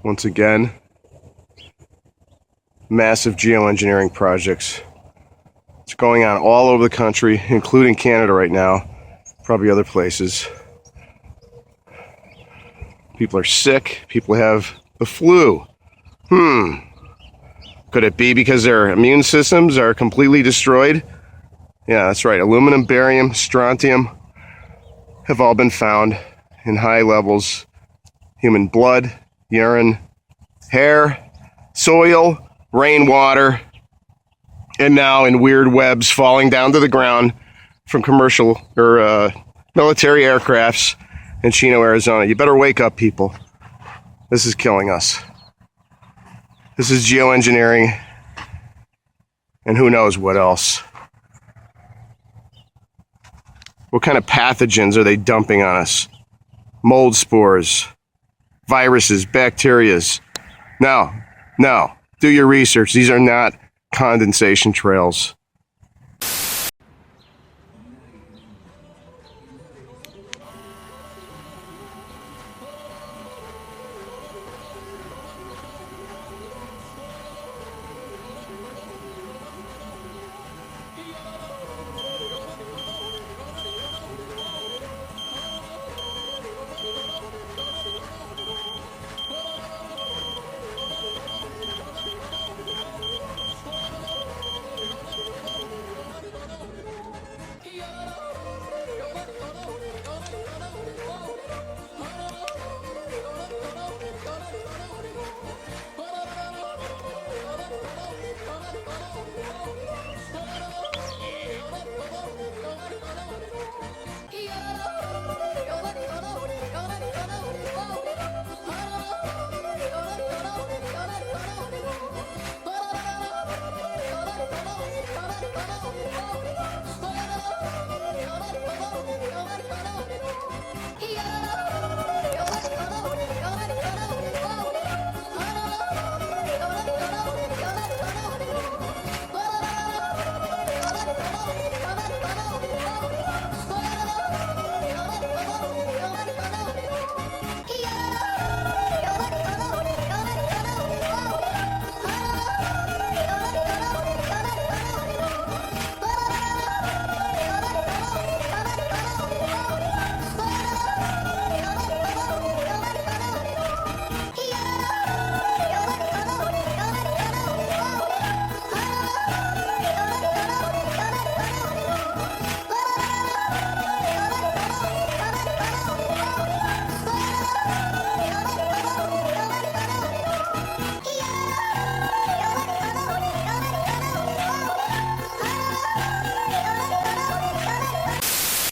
once again. Massive geoengineering projects. It's going on all over the country, including Canada right now, probably other places. People are sick. People have the flu. Could it be because their immune systems are completely destroyed? Yeah, that's right. Aluminum, barium, strontium have all been found in high levels. Human blood, urine, hair, soil, rainwater, and now in weird webs falling down to the ground from commercial or military aircrafts in Chino, Arizona. You better wake up, people. This is killing us. This is geoengineering, and who knows what else. What kind of pathogens are they dumping on us? Mold spores, viruses, bacterias. No, do your research. These are not condensation trails.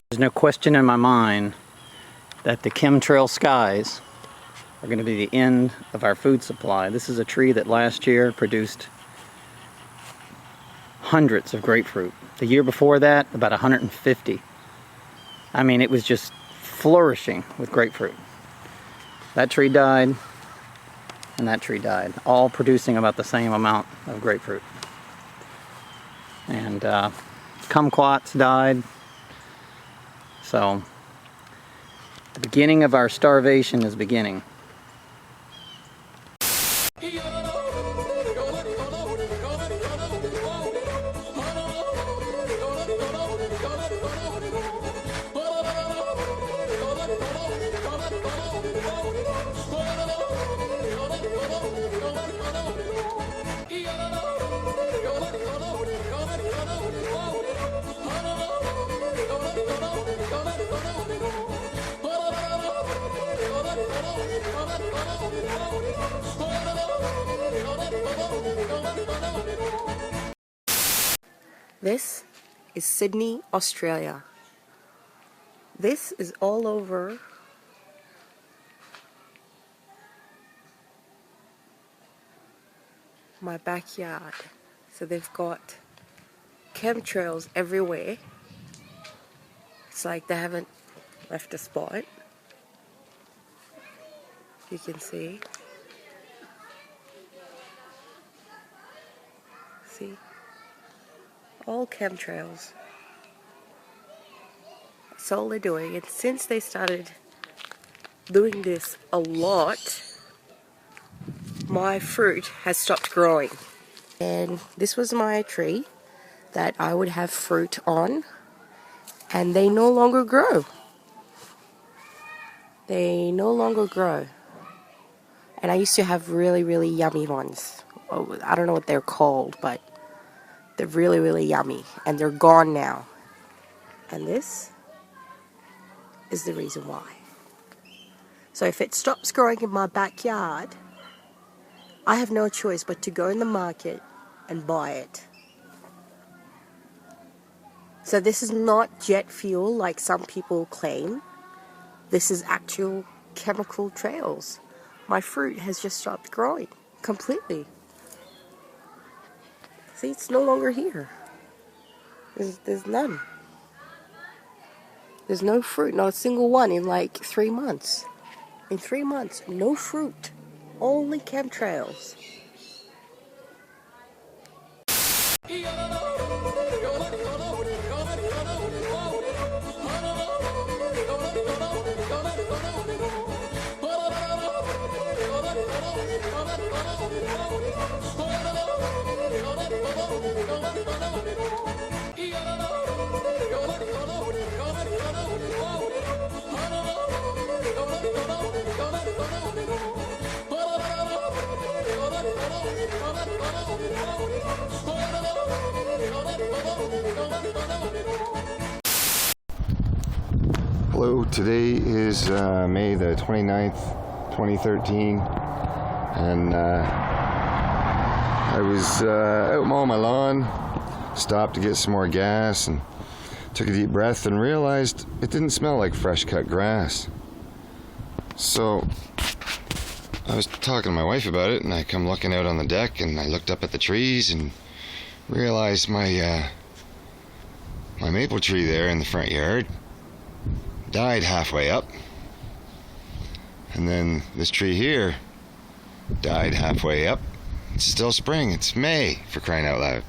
There's no question in my mind that the chemtrail skies are going to be the end of our food supply. This is a tree that last year produced hundreds of grapefruit. The year before that, about 150. I mean, it was just flourishing with grapefruit. That tree died, and that tree died, all producing about the same amount of grapefruit. And kumquats died. So, the beginning of our starvation is beginning. This is Sydney, Australia. This is all over my backyard. So they've got chemtrails everywhere. It's like they haven't left a spot. You can see. See? All chemtrails. That's all they're doing. And since they started doing this a lot, my fruit has stopped growing. And this was my tree that I would have fruit on, and they no longer grow. They no longer grow. And I used to have really, really yummy ones. Oh, I don't know what they're called, but they're really, really yummy. And they're gone now. And this is the reason why. So if it stops growing in my backyard, I have no choice but to go in the market and buy it. So this is not jet fuel like some people claim. This is actual chemical trails. My fruit has just stopped growing completely. See, it's no longer here. There's none. There's no fruit, not a single one in like 3 months. In 3 months, no fruit. Only chemtrails. Hello, today is May the 29th, 2013, and I was out mowing my lawn, stopped to get some more gas, and took a deep breath and realized it didn't smell like fresh cut grass. So I was talking to my wife about it, and I come looking out on the deck, and I looked up at the trees and realized my maple tree there in the front yard died halfway up, and then this tree here died halfway up. It's still spring, it's May, for crying out loud.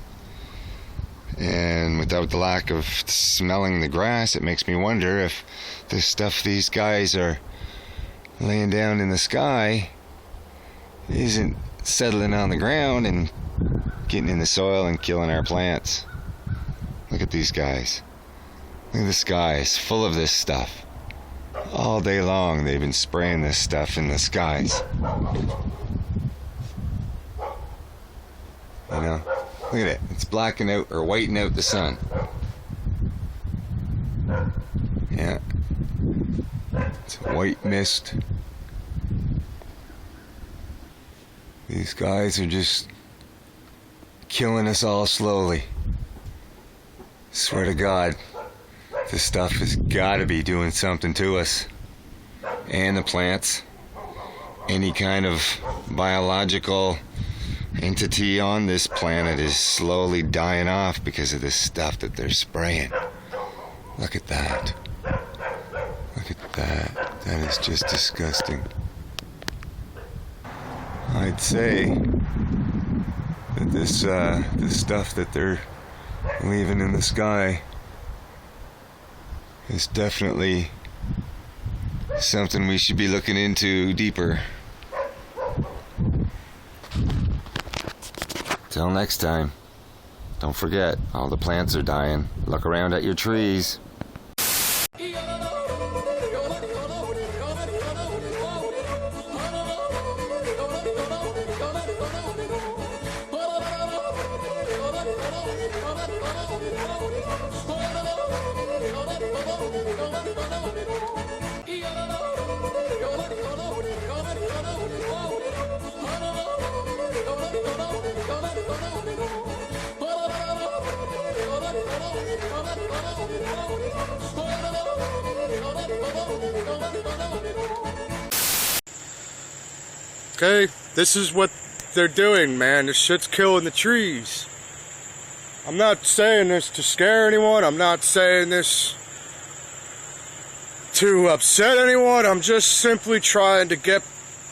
And without the lack of smelling the grass, it makes me wonder if the stuff these guys are laying down in the sky isn't settling on the ground and getting in the soil and killing our plants. Look at these guys. Look at the sky, it's full of this stuff. All day long they've been spraying this stuff in the skies. You know, look at it. It's blacking out or whitening out the sun. Yeah. It's white mist. These guys are just killing us all slowly. Swear to God. This stuff has got to be doing something to us and the plants. Any kind of biological entity on this planet is slowly dying off because of this stuff that they're spraying. Look at that. Look at that. That is just disgusting. I'd say that this stuff that they're leaving in the sky is definitely something we should be looking into deeper. Till next time, don't forget, all the plants are dying. Look around at your trees. Okay, this is what they're doing, man. This shit's killing the trees. I'm not saying this to scare anyone. I'm not saying this to upset anyone. I'm just simply trying to get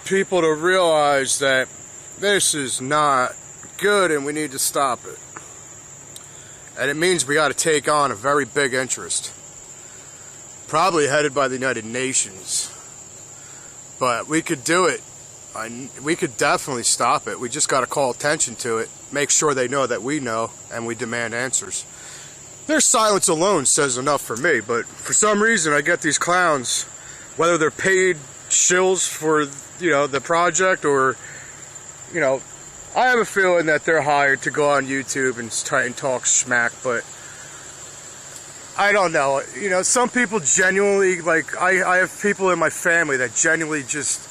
people to realize that this is not good and we need to stop it. And it means we got to take on a very big interest. Probably headed by the United Nations. But we could do it We could definitely stop it. We just got to call attention to it, make sure they know that we know, and we demand answers. Their silence alone says enough for me, but for some reason I get these clowns, whether they're paid shills for, you know, the project, or, you know, I have a feeling that they're hired to go on YouTube and try and talk smack, but I don't know. You know, some people genuinely, like, I have people in my family that genuinely just,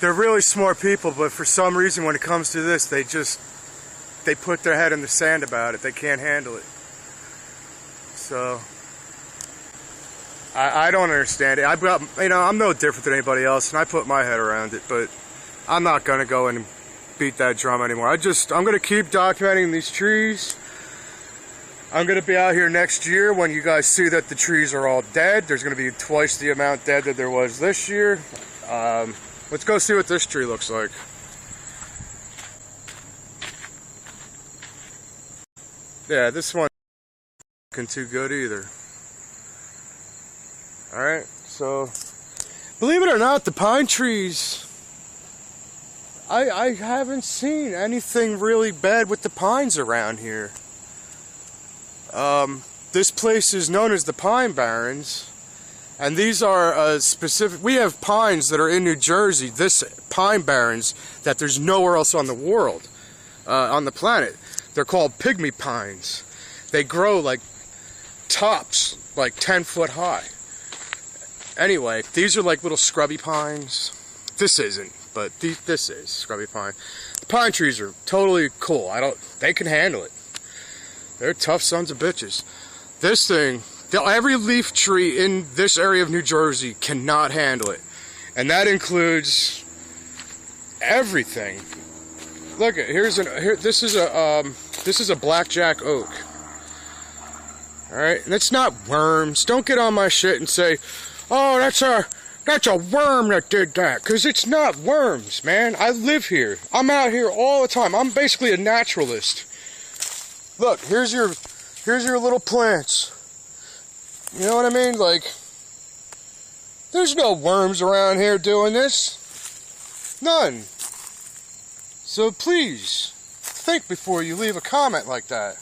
they're really smart people, but for some reason when it comes to this, they put their head in the sand about it. They can't handle it. So I don't understand it. I'm no different than anybody else, and I put my head around it, but I'm not gonna go and beat that drum anymore. I'm gonna keep documenting these trees. I'm gonna be out here next year when you guys see that the trees are all dead. There's gonna be twice the amount dead that there was this year. Let's go see what this tree looks like. Yeah, this one isn't too good either. Alright, so believe it or not, the pine trees, I haven't seen anything really bad with the pines around here. This place is known as the Pine Barrens, and these are specific. We have pines that are in New Jersey, this Pine Barrens, that there's nowhere else on the world, on the planet. They're called pygmy pines. They grow like tops, like 10 foot high. Anyway, these are like little scrubby pines. This isn't, but this is scrubby pine. The pine trees are totally cool. They can handle it. They're tough sons of bitches. This thing, every leaf tree in this area of New Jersey cannot handle it. And that includes everything. Look, this is a blackjack oak. Alright, and it's not worms. Don't get on my shit and say, oh, that's a worm that did that, because it's not worms, man. I live here. I'm out here all the time. I'm basically a naturalist. Look, here's your little plants. You know what I mean? Like, there's no worms around here doing this. None. So please, think before you leave a comment like that.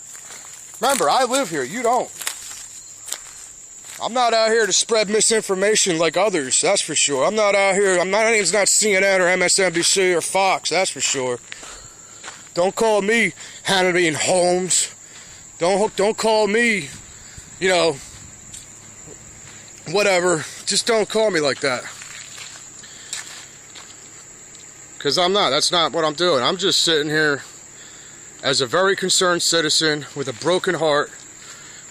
Remember, I live here, you don't. I'm not out here to spread misinformation like others, that's for sure. I'm not out here, my name's not CNN or MSNBC or Fox, that's for sure. Don't call me Hannity and Holmes. Don't call me, you know, whatever. Just don't call me like that. Because I'm not, that's not what I'm doing. I'm just sitting here as a very concerned citizen with a broken heart,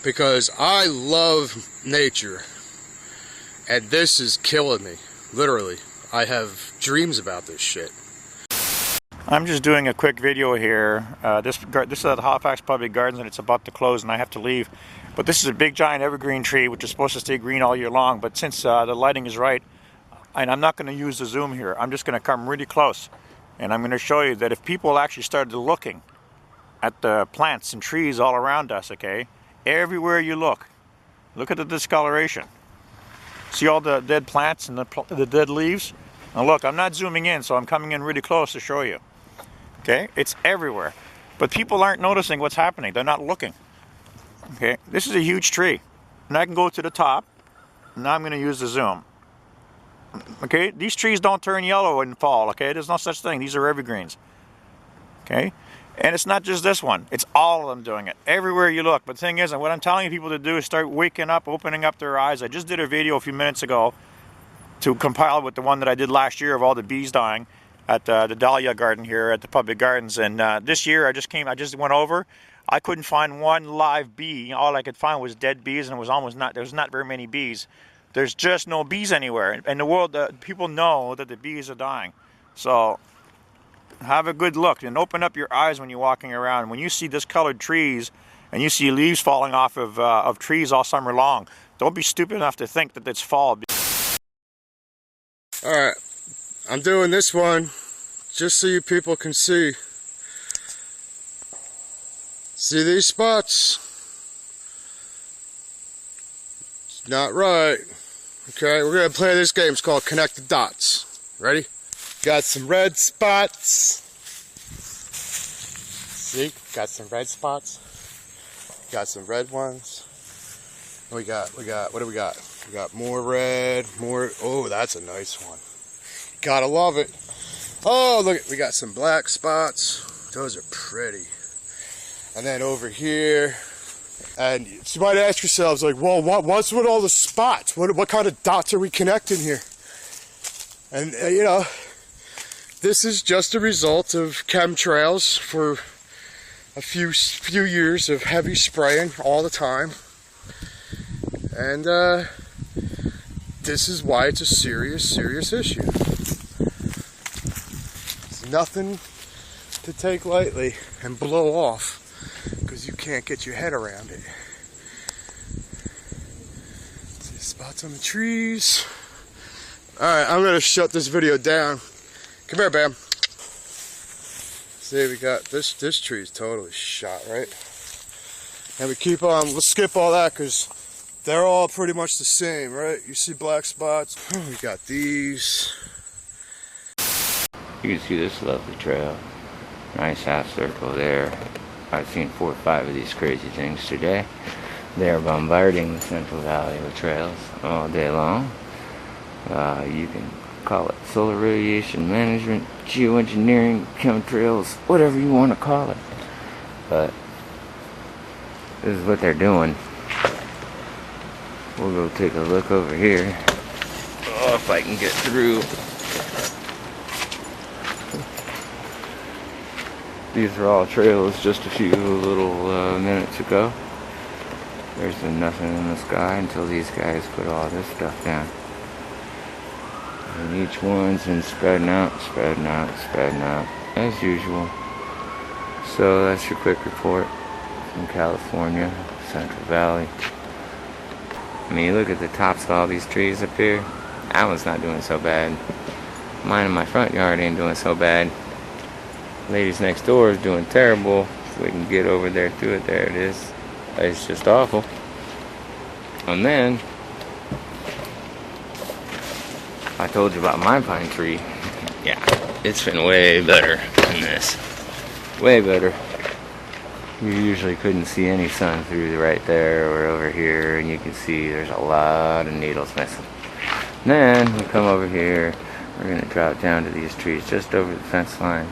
because I love nature, and this is killing me, literally. I have dreams about this shit. I'm just doing a quick video here. This is at Halifax Public Gardens, and it's about to close and I have to leave. But this is a big giant evergreen tree which is supposed to stay green all year long, but since the lighting is right, and I'm not going to use the zoom here, I'm just going to come really close, and I'm going to show you that if people actually started looking at the plants and trees all around us, okay, everywhere you look at the discoloration. See all the dead plants and the dead leaves? Now look, I'm not zooming in, so I'm coming in really close to show you. Okay, it's everywhere. But people aren't noticing what's happening. They're not looking. Okay, this is a huge tree. And I can go to the top. Now I'm going to use the zoom. Okay, these trees don't turn yellow in fall, okay? There's no such thing. These are evergreens. Okay? And it's not just this one. It's all of them doing it. Everywhere you look. But the thing is, and what I'm telling people to do is start waking up, opening up their eyes. I just did a video a few minutes ago to compile with the one that I did last year of all the bees dying at the Dahlia garden here at the public gardens. And this year I just went over. I couldn't find one live bee. All I could find was dead bees, and there was not very many bees. There's just no bees anywhere. In the world, people know that the bees are dying. So have a good look and open up your eyes when you're walking around. When you see discolored trees and you see leaves falling off of trees all summer long, don't be stupid enough to think that it's fall. Alright, I'm doing this one just so you people can see. See these spots? It's not right. Okay, we're going to play this game. It's called Connect the Dots. Ready? Got some red spots. See, got some red spots. Got some red ones. We got, what do we got? We got more red, more, oh, that's a nice one. Gotta love it. Oh, look, we got some black spots. Those are pretty. And then over here, and you might ask yourselves, like, well, what's with all the spots? What kind of dots are we connecting here? And, you know, this is just a result of chemtrails for a few years of heavy spraying all the time. And this is why it's a serious issue. It's nothing to take lightly and blow off because you can't get your head around it. See spots on the trees. Alright, I'm going to shut this video down. Come here, Bam. See, we got this tree is totally shot, right? And we keep on, let's skip all that because they're all pretty much the same, right? You see black spots. We got these. You can see this lovely trail. Nice half circle there. I've seen 4 or 5 of these crazy things today. They are bombarding the Central Valley with trails all day long. You can call it solar radiation management, geoengineering, chemtrails, whatever you want to call it. But this is what they're doing. We'll go take a look over here. Oh, if I can get through. These are all trails just a few little minutes ago. There's been nothing in the sky until these guys put all this stuff down. And each one's been spreading out, as usual. So that's your quick report from California, Central Valley. I mean, you look at the tops of all these trees up here. That one's not doing so bad. Mine in my front yard ain't doing so bad. Ladies next door is doing terrible. If we can get over there to it, there it is. It's just awful. And then I told you about my pine tree. Yeah, it's been way better than this. Way better. You usually couldn't see any sun through right there or over here, and you can see there's a lot of needles missing. Then we come over here. We're going to drop down to these trees just over the fence line,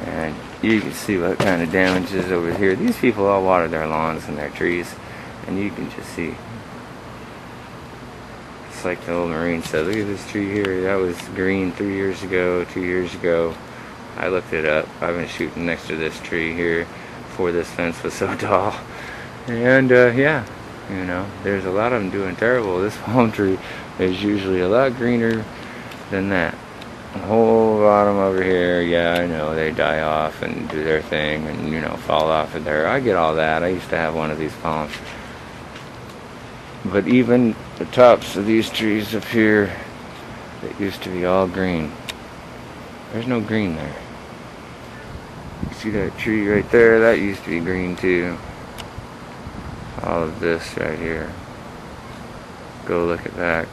and you can see what kind of damage is over here. These people all water their lawns and their trees, and you can just see. It's like the old Marine said, look at this tree here. That was green 3 years ago, 2 years ago. I looked it up. I've been shooting next to this tree here before this fence was so tall. And yeah, you know, there's a lot of them doing terrible. This palm tree is usually a lot greener than that. A whole lot of them over here, yeah, I know, they die off and do their thing and, you know, fall off of there. I get all that. I used to have one of these palms. But even the tops of these trees up here that used to be all green, there's no green there. You see that tree right there? That used to be green too. All of this right here. Go look at that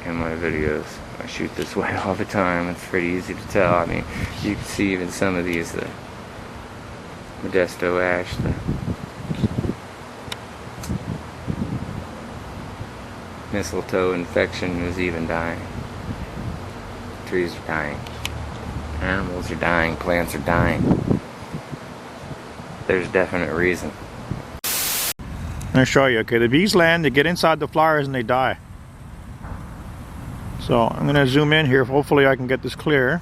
in my videos. I shoot this way all the time. It's pretty easy to tell. I mean, you can see even some of these, the Modesto ash, the mistletoe infection is even dying. Trees are dying. Animals are dying. Plants are dying. There's definite reason. I'm going to show you. Okay, the bees land, they get inside the flowers and they die. So I'm going to zoom in here. Hopefully I can get this clear.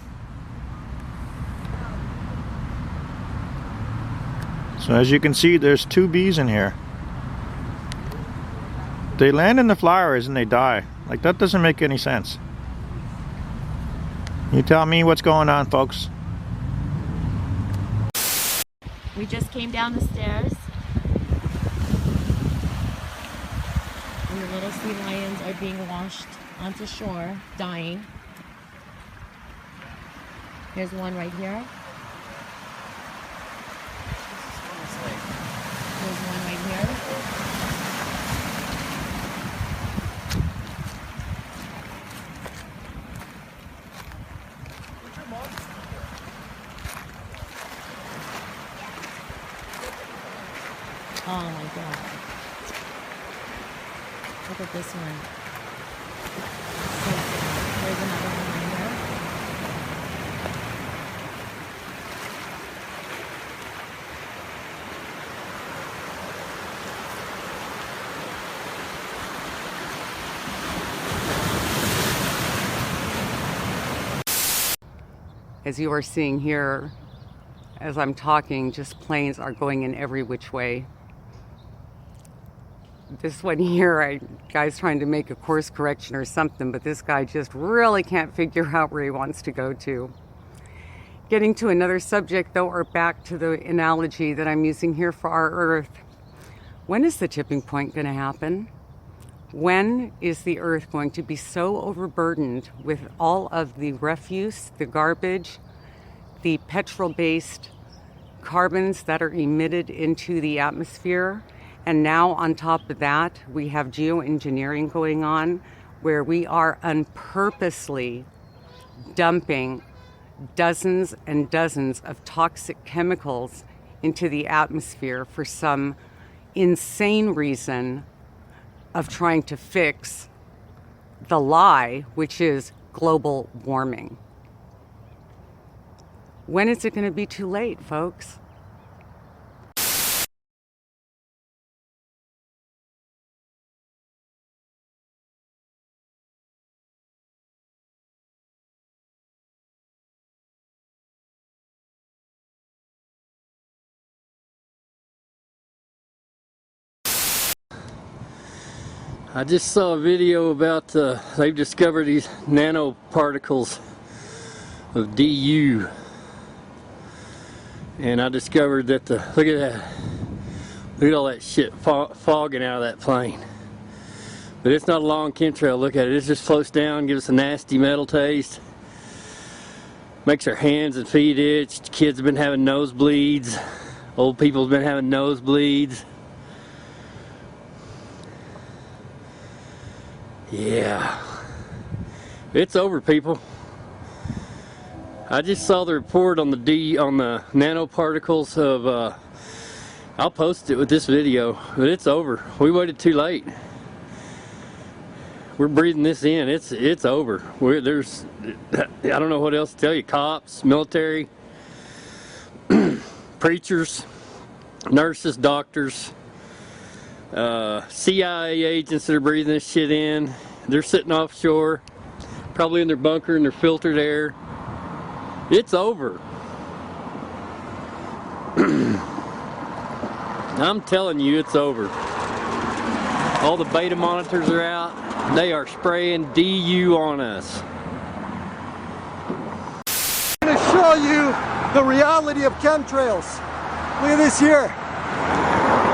So as you can see, there's 2 bees in here. They land in the flowers and they die. Like, that doesn't make any sense. You tell me what's going on, folks. We just came down the stairs. And the little sea lions are being washed onto shore, dying. Here's one right here. There's one right here. Oh my god. Look at this one. So sad. There's another one right here. As you are seeing here, as I'm talking, just planes are going in every which way. This one here, guy's trying to make a course correction or something, but this guy just really can't figure out where he wants to go to. Getting to another subject though, or back to the analogy that I'm using here for our Earth. When is the tipping point going to happen? When is the Earth going to be so overburdened with all of the refuse, the garbage, the petrol-based carbons that are emitted into the atmosphere? And now on top of that, we have geoengineering going on, where we are unpurposely dumping dozens and dozens of toxic chemicals into the atmosphere for some insane reason of trying to fix the lie, which is global warming. When is it going to be too late, folks? I just saw a video about they've discovered these nanoparticles of DU, and I discovered that look at all that shit fogging out of that plane. But it's not a long chemtrail. Look at it. It just floats down, gives us a nasty metal taste, makes our hands and feet itch. Kids have been having nosebleeds. Old people have been having nosebleeds. Yeah, it's over, people. I just saw the report on the nanoparticles of, I'll post it with this video, but it's over. We waited too late. We're breathing this in. It's over. There's, I don't know what else to tell you. Cops, military, preachers, nurses, doctors, CIA agents that are breathing this shit in. They're sitting offshore, probably in their bunker in their filtered air. It's over. I'm telling you, it's over. All the beta monitors are out. They are spraying DU on us. I'm going to show you the reality of chemtrails. Look at this here.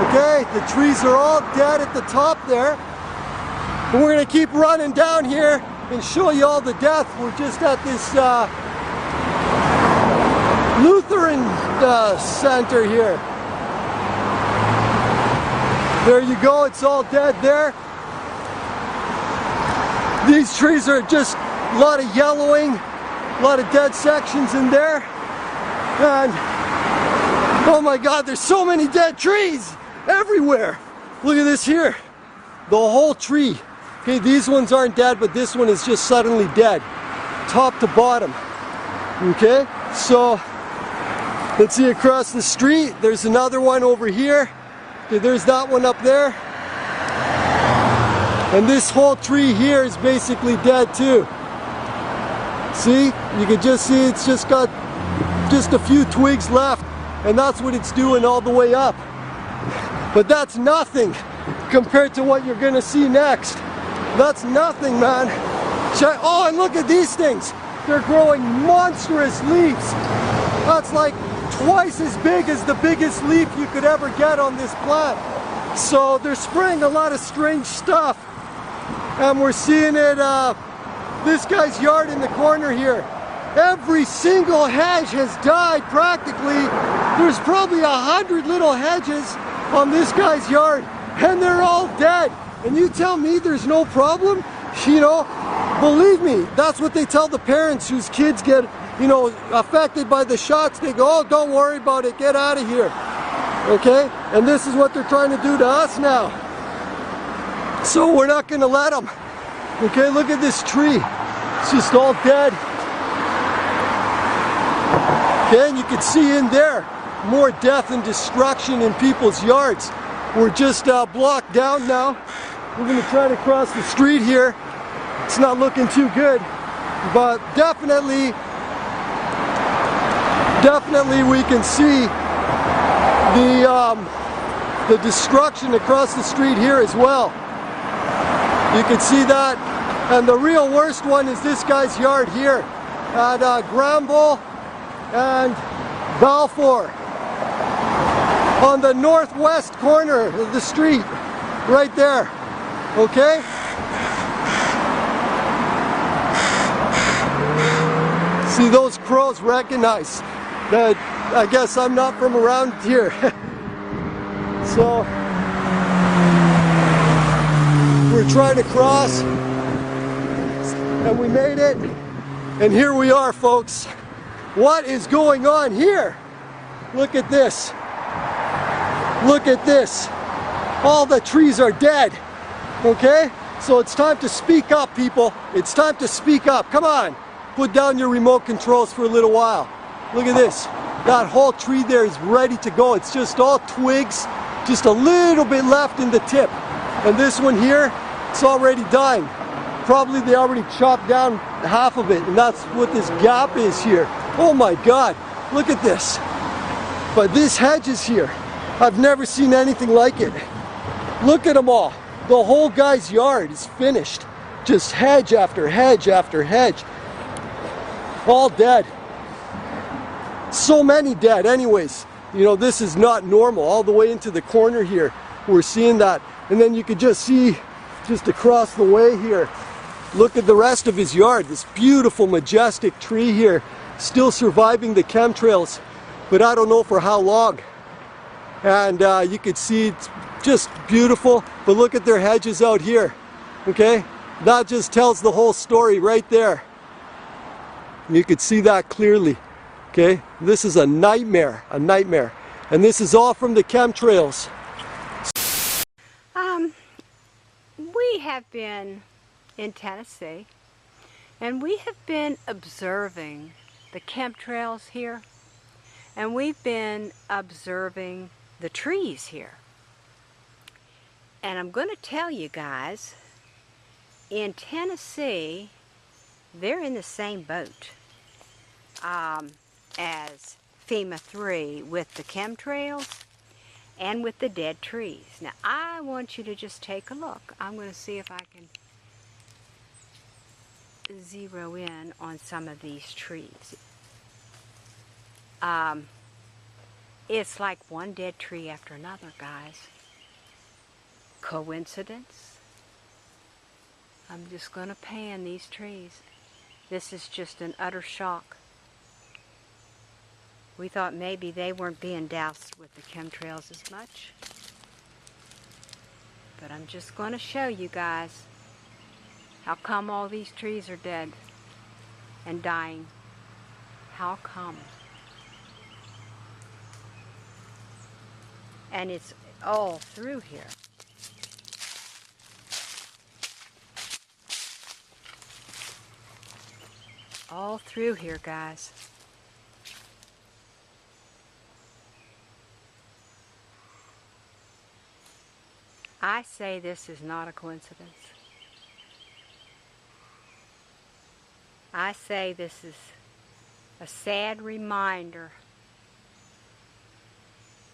Okay, the trees are all dead at the top there. But we're going to keep running down here and show you all the death. We're just at this Lutheran center here. There you go, it's all dead there. These trees are just a lot of yellowing, a lot of dead sections in there. And oh my God, there's so many dead trees everywhere. Look at this here, the whole tree. Okay, these ones aren't dead, but this one is just suddenly dead, top to bottom. Okay, so let's see across the street. There's another one over here. Okay, there's that one up there. And this whole tree here is basically dead too. See, you can just see it's just got just a few twigs left, and that's what it's doing all the way up. But that's nothing compared to what you're gonna see next. That's nothing, man. Oh, and look at these things. They're growing monstrous leaves. That's like twice as big as the biggest leaf you could ever get on this plant. So they're spraying a lot of strange stuff. And we're seeing it, this guy's yard in the corner here. Every single hedge has died practically. There's probably 100 little hedges on this guy's yard, and they're all dead. And you tell me there's no problem? You know, believe me, that's what they tell the parents whose kids get, you know, affected by the shots. They go, oh, don't worry about it, get out of here. Okay? And this is what they're trying to do to us now. So we're not going to let them. Okay, look at this tree. It's just all dead. Okay, and you can see in there more death and destruction in people's yards. We're just blocked down now. We're going to try to cross the street here. It's not looking too good, but definitely we can see the destruction across the street here as well. You can see that, and the real worst one is this guy's yard here at Granville and Balfour on the northwest corner of the street, right there. Okay? See, those crows recognize that I guess I'm not from around here. So we're trying to cross, and we made it, and here we are, folks. What is going on here? Look at this. Look at this. All the trees are dead. Okay? So it's time to speak up, people. It's time to speak up. Come on. Put down your remote controls for a little while. Look at this. That whole tree there is ready to go. It's just all twigs, just a little bit left in the tip. And this one here, it's already dying. Probably they already chopped down half of it, and that's what this gap is here. Oh my God, look at this. But this hedge is here. I've never seen anything like it. Look at them all. The whole guy's yard is finished. Just hedge after hedge after hedge. All dead. So many dead. Anyways, you know, this is not normal. All the way into the corner here, we're seeing that. And then you could just see, just across the way here, look at the rest of his yard. This beautiful, majestic tree here, still surviving the chemtrails, but I don't know for how long. And you could see it's just beautiful, but look at their hedges out here. Okay, that just tells the whole story right there. You could see that clearly. Okay, this is a nightmare, and this is all from the chemtrails. We have been in Tennessee, and we have been observing the chemtrails here, and we've been observing the trees here. And I'm going to tell you guys, in Tennessee, they're in the same boat as FEMA 3 with the chemtrails and with the dead trees. Now, I want you to just take a look. I'm going to see if I can zero in on some of these trees. It's like one dead tree after another, guys. Coincidence? I'm just going to pan these trees. This is just an utter shock. We thought maybe they weren't being doused with the chemtrails as much. But I'm just going to show you guys how come all these trees are dead and dying. How come? And it's all through here. All through here, guys. I say this is not a coincidence. I say this is a sad reminder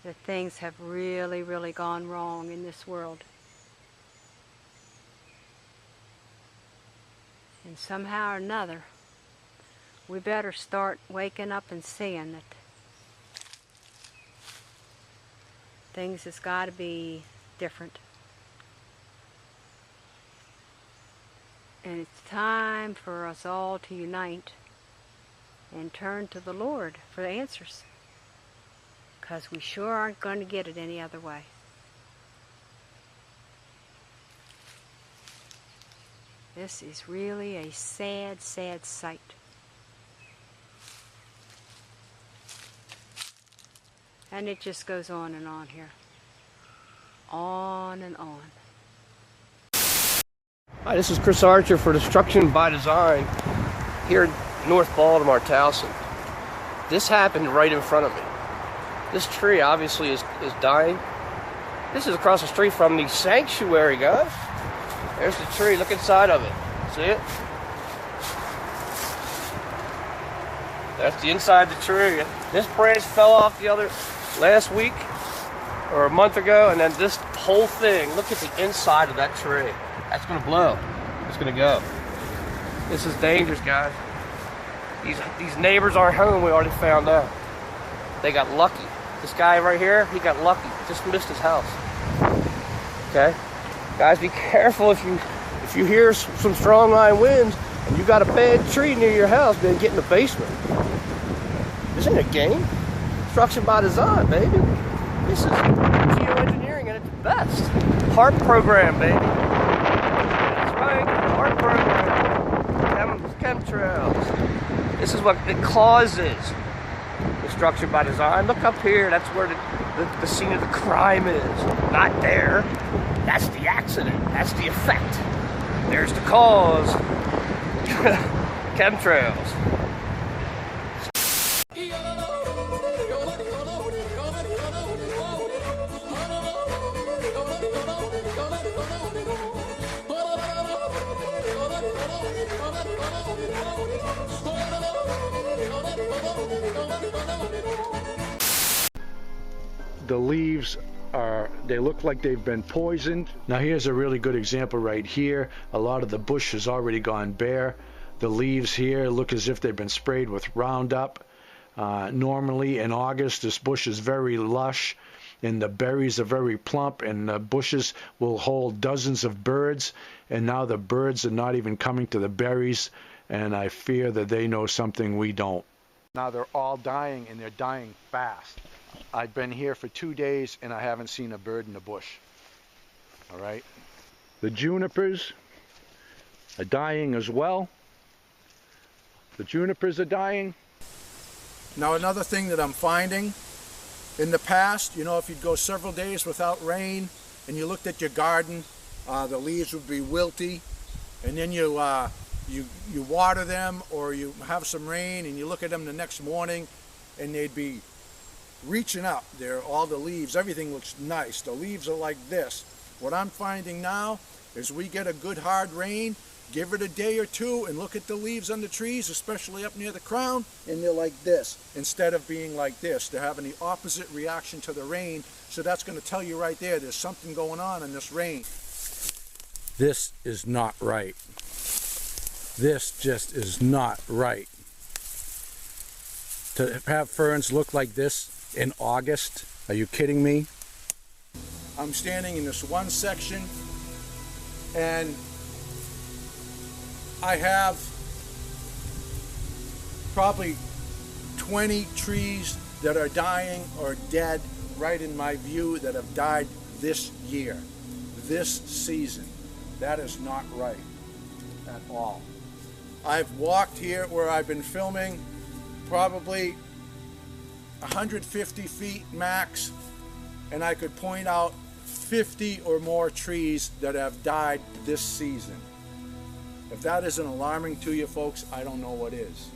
that things have really, really gone wrong in this world. And somehow or another, we better start waking up and seeing that things has got to be different. And it's time for us all to unite and turn to the Lord for the answers. Because we sure aren't going to get it any other way. This is really a sad, sad sight. And it just goes on and on here. On and on. Hi, this is Chris Archer for Destruction by Design here in North Baltimore, Towson. This happened right in front of me. This tree obviously is dying. This is across the street from the sanctuary, guys. There's the tree. Look inside of it. See it? That's the inside of the tree. This branch fell off last week or a month ago, and then this whole thing, look at the inside of that tree. That's gonna blow. It's gonna go. This is dangerous, guys. These neighbors aren't home, we already found out. They got lucky. This guy right here, he got lucky. Just missed his house. Okay? Guys, be careful if you hear some strong line winds and you got a bad tree near your house, then get in the basement. This ain't a game. Destruction by design, baby. This is geoengineering at its best. HARP program, baby. That's right, HARP program. Chemtrails. This is what it causes. Destruction by design. Look up here. That's where the scene of the crime is. Not there. That's the accident. That's the effect. There's the cause. Chemtrails. The leaves they look like they've been poisoned. Now here's a really good example right here. A lot of the bush has already gone bare. The leaves here look as if they've been sprayed with Roundup. Normally in August this bush is very lush and the berries are very plump and the bushes will hold dozens of birds, and now the birds are not even coming to the berries, and I fear that they know something we don't. Now they're all dying, and they're dying fast. I've been here for 2 days and I haven't seen a bird in the bush. All right. The junipers are dying as well. The junipers are dying. Now another thing that I'm finding, in the past, you know, if you'd go several days without rain and you looked at your garden, the leaves would be wilty, and then you water them or you have some rain and you look at them the next morning and they'd be reaching up there, all the leaves, everything looks nice. The leaves are like this. What I'm finding now is we get a good hard rain, give it a day or two, and look at the leaves on the trees, especially up near the crown, and they're like this. Instead of being like this, they're having the opposite reaction to the rain. So that's going to tell you right there, there's something going on in this rain. This is not right. This just is not right. To have ferns look like this in August? Are you kidding me? I'm standing in this one section and I have probably 20 trees that are dying or dead right in my view that have died this year, this season. That is not right at all. I've walked here where I've been filming probably 150 feet max, and I could point out 50 or more trees that have died this season. If that isn't alarming to you folks, I don't know what is.